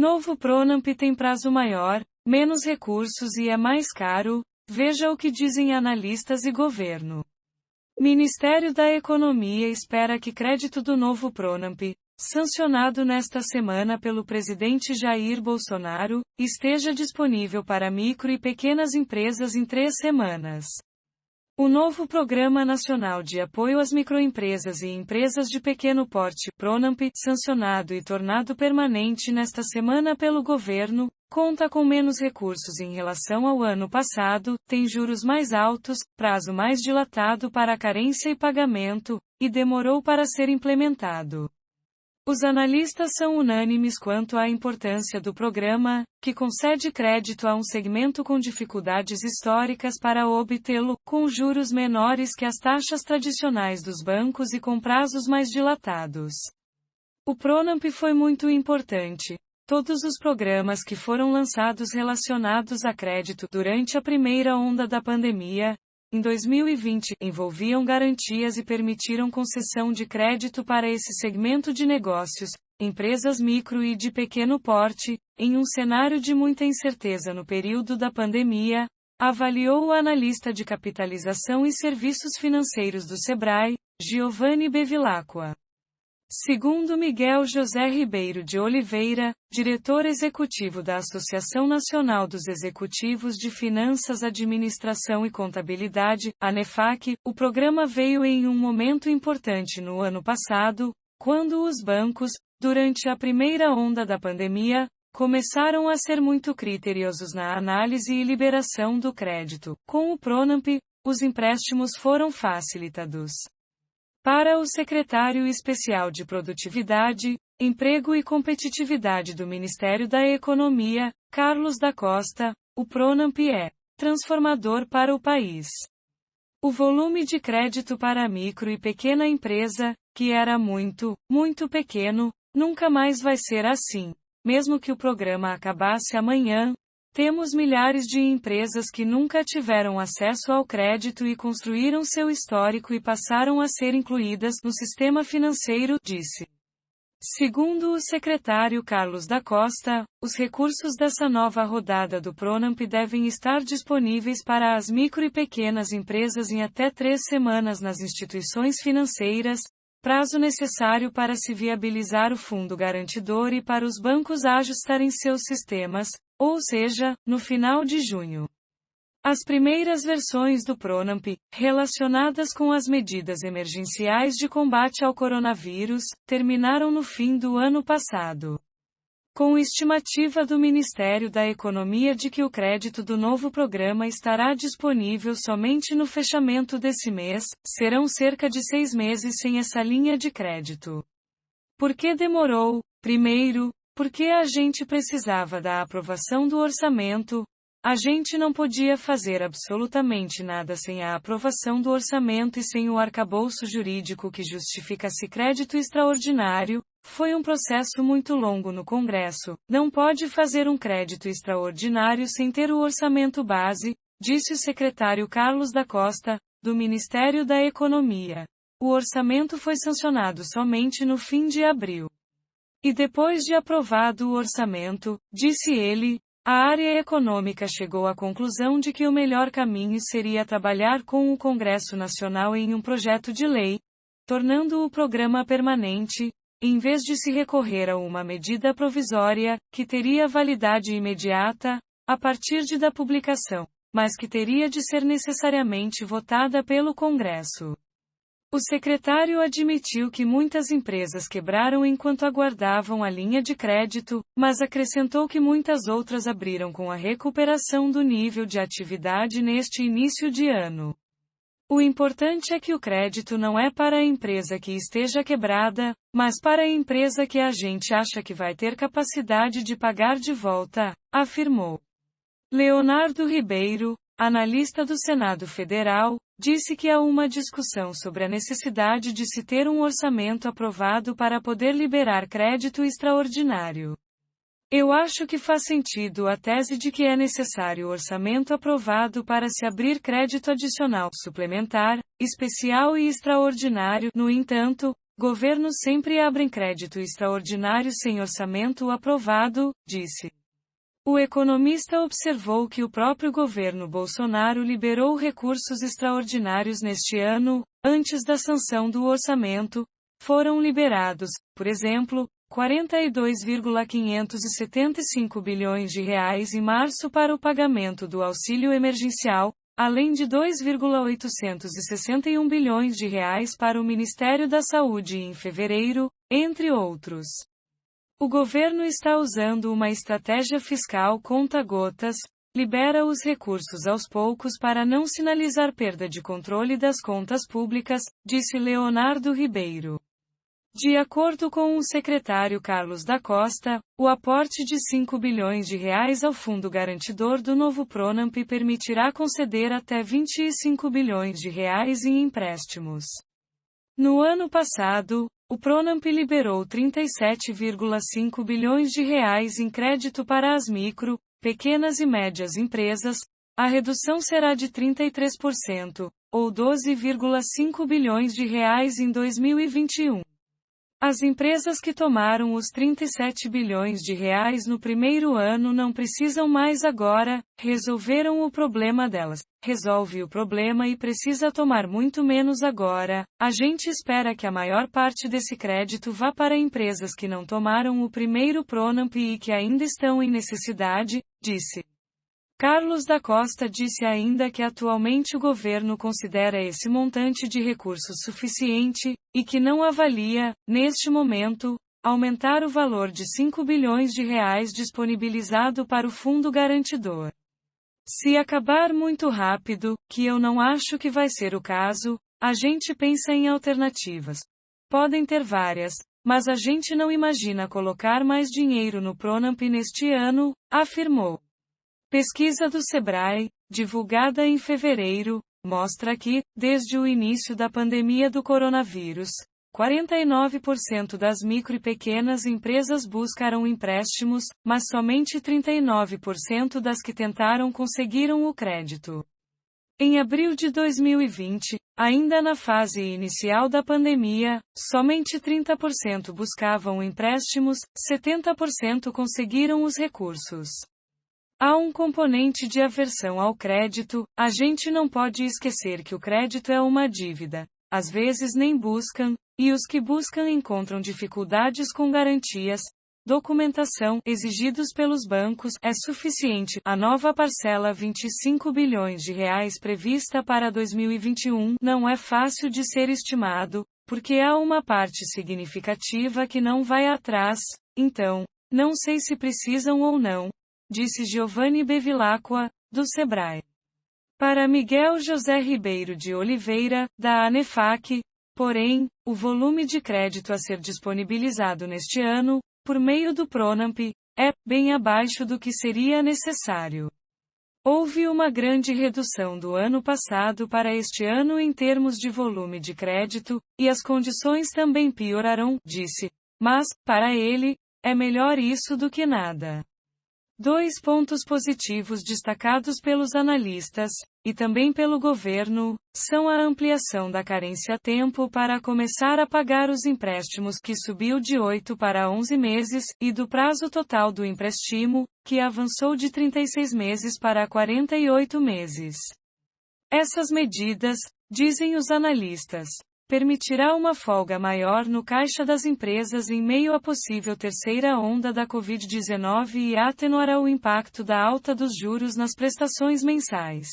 Novo Pronamp tem prazo maior, menos recursos e é mais caro. Veja o que dizem analistas e governo. Ministério da Economia espera que crédito do novo Pronamp, sancionado nesta semana pelo presidente Jair Bolsonaro, esteja disponível para micro e pequenas empresas em 3 semanas. O novo Programa Nacional de Apoio às Microempresas e Empresas de Pequeno Porte, Pronamp, sancionado e tornado permanente nesta semana pelo governo, conta com menos recursos em relação ao ano passado, tem juros mais altos, prazo mais dilatado para carência e pagamento, e demorou para ser implementado. Os analistas são unânimes quanto à importância do programa, que concede crédito a um segmento com dificuldades históricas para obtê-lo, com juros menores que as taxas tradicionais dos bancos e com prazos mais dilatados. O Pronamp foi muito importante. Todos os programas que foram lançados relacionados a crédito durante a primeira onda da pandemia, em 2020, envolviam garantias e permitiram concessão de crédito para esse segmento de negócios, empresas micro e de pequeno porte, em um cenário de muita incerteza no período da pandemia, avaliou o analista de capitalização e serviços financeiros do Sebrae, Giovanni Bevilacqua. Segundo Miguel José Ribeiro de Oliveira, diretor executivo da Associação Nacional dos Executivos de Finanças, Administração e Contabilidade, ANEFAC, o programa veio em um momento importante no ano passado, quando os bancos, durante a primeira onda da pandemia, começaram a ser muito criteriosos na análise e liberação do crédito. Com o Pronamp, os empréstimos foram facilitados. Para o secretário especial de Produtividade, Emprego e Competitividade do Ministério da Economia, Carlos da Costa, o Pronamp é transformador para o país. O volume de crédito para a micro e pequena empresa, que era muito pequeno, nunca mais vai ser assim. Mesmo que o programa acabasse amanhã, temos milhares de empresas que nunca tiveram acesso ao crédito e construíram seu histórico e passaram a ser incluídas no sistema financeiro, disse. Segundo o secretário Carlos da Costa, os recursos dessa nova rodada do Pronamp devem estar disponíveis para as micro e pequenas empresas em até 3 semanas nas instituições financeiras, prazo necessário para se viabilizar o fundo garantidor e para os bancos ajustarem seus sistemas, ou seja, no final de junho. As primeiras versões do Pronamp, relacionadas com as medidas emergenciais de combate ao coronavírus, terminaram no fim do ano passado. Com estimativa do Ministério da Economia de que o crédito do novo programa estará disponível somente no fechamento desse mês, serão cerca de 6 meses sem essa linha de crédito. Por que demorou? Primeiro, porque a gente precisava da aprovação do orçamento. A gente não podia fazer absolutamente nada sem a aprovação do orçamento e sem o arcabouço jurídico que justificasse crédito extraordinário. Foi um processo muito longo no Congresso. Não pode fazer um crédito extraordinário sem ter o orçamento base, disse o secretário Carlos da Costa, do Ministério da Economia. O orçamento foi sancionado somente no fim de abril. E depois de aprovado o orçamento, disse ele, a área econômica chegou à conclusão de que o melhor caminho seria trabalhar com o Congresso Nacional em um projeto de lei, tornando o programa permanente, em vez de se recorrer a uma medida provisória, que teria validade imediata, a partir da publicação, mas que teria de ser necessariamente votada pelo Congresso. O secretário admitiu que muitas empresas quebraram enquanto aguardavam a linha de crédito, mas acrescentou que muitas outras abriram com a recuperação do nível de atividade neste início de ano. O importante é que o crédito não é para a empresa que esteja quebrada, mas para a empresa que a gente acha que vai ter capacidade de pagar de volta, afirmou. Leonardo Ribeiro, analista do Senado Federal, disse que há uma discussão sobre a necessidade de se ter um orçamento aprovado para poder liberar crédito extraordinário. Eu acho que faz sentido a tese de que é necessário orçamento aprovado para se abrir crédito adicional suplementar, especial e extraordinário. No entanto, governos sempre abrem crédito extraordinário sem orçamento aprovado, disse. O economista observou que o próprio governo Bolsonaro liberou recursos extraordinários neste ano, antes da sanção do orçamento. Foram liberados, por exemplo, 42,575 bilhões de reais em março para o pagamento do auxílio emergencial, além de 2,861 bilhões de reais para o Ministério da Saúde em fevereiro, entre outros. O governo está usando uma estratégia fiscal conta-gotas, libera os recursos aos poucos para não sinalizar perda de controle das contas públicas, disse Leonardo Ribeiro. De acordo com o secretário Carlos da Costa, o aporte de 5 bilhões de reais ao Fundo Garantidor do novo Pronamp permitirá conceder até 25 bilhões de reais em empréstimos. No ano passado, o Pronamp liberou 37,5 bilhões de reais em crédito para as micro, pequenas e médias empresas. A redução será de 33%, ou 12,5 bilhões de reais em 2021. As empresas que tomaram os 37 bilhões de reais no primeiro ano não precisam mais agora, resolveram o problema delas. Resolve o problema e precisa tomar muito menos agora. A gente espera que a maior parte desse crédito vá para empresas que não tomaram o primeiro Pronamp e que ainda estão em necessidade, disse. Carlos da Costa disse ainda que atualmente o governo considera esse montante de recursos suficiente, e que não avalia, neste momento, aumentar o valor de 5 bilhões de reais disponibilizado para o Fundo Garantidor. Se acabar muito rápido, que eu não acho que vai ser o caso, a gente pensa em alternativas. Podem ter várias, mas a gente não imagina colocar mais dinheiro no Pronamp neste ano, afirmou. Pesquisa do Sebrae, divulgada em fevereiro, mostra que, desde o início da pandemia do coronavírus, 49% das micro e pequenas empresas buscaram empréstimos, mas somente 39% das que tentaram conseguiram o crédito. Em abril de 2020, ainda na fase inicial da pandemia, somente 30% buscavam empréstimos, 70% conseguiram os recursos. Há um componente de aversão ao crédito. A gente não pode esquecer que o crédito é uma dívida. Às vezes nem buscam, e os que buscam encontram dificuldades com garantias, documentação exigidos pelos bancos. É suficiente. A nova parcela 25 bilhões de reais prevista para 2021 não é fácil de ser estimado, porque há uma parte significativa que não vai atrás. Então, não sei se precisam ou não, disse Giovanni Bevilacqua, do Sebrae. Para Miguel José Ribeiro de Oliveira, da ANEFAC, porém, o volume de crédito a ser disponibilizado neste ano, por meio do Pronamp, é bem abaixo do que seria necessário. Houve uma grande redução do ano passado para este ano em termos de volume de crédito, e as condições também piorarão, disse. Mas, para ele, é melhor isso do que nada. 2 pontos positivos destacados pelos analistas, e também pelo governo, são a ampliação da carência tempo para começar a pagar os empréstimos, que subiu de 8 para 11 meses, e do prazo total do empréstimo, que avançou de 36 meses para 48 meses. Essas medidas, dizem os analistas, permitirá uma folga maior no caixa das empresas em meio à possível terceira onda da Covid-19 e atenuará o impacto da alta dos juros nas prestações mensais.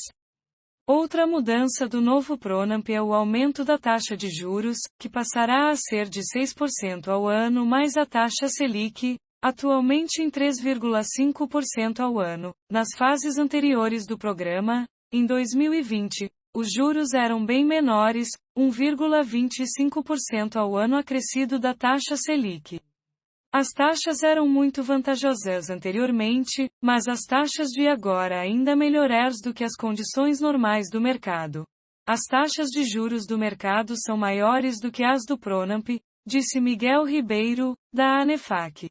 Outra mudança do novo Pronamp é o aumento da taxa de juros, que passará a ser de 6% ao ano mais a taxa Selic, atualmente em 3,5% ao ano. Nas fases anteriores do programa, em 2020, os juros eram bem menores, 1,25% ao ano acrescido da taxa Selic. As taxas eram muito vantajosas anteriormente, mas as taxas de agora ainda melhores do que as condições normais do mercado. As taxas de juros do mercado são maiores do que as do Pronamp, disse Miguel Ribeiro, da ANEFAC.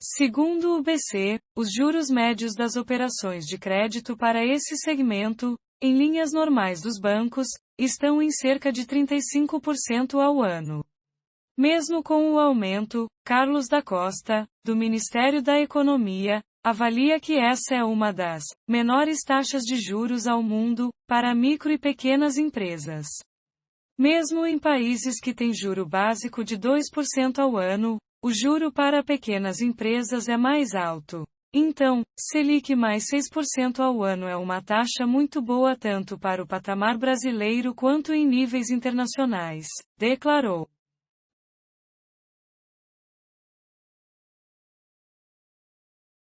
Segundo o BC, os juros médios das operações de crédito para esse segmento, em linhas normais dos bancos, estão em cerca de 35% ao ano. Mesmo com o aumento, Carlos da Costa, do Ministério da Economia, avalia que essa é uma das menores taxas de juros ao mundo, para micro e pequenas empresas. Mesmo em países que têm juro básico de 2% ao ano, o juro para pequenas empresas é mais alto. Então, Selic mais 6% ao ano é uma taxa muito boa tanto para o patamar brasileiro quanto em níveis internacionais, declarou.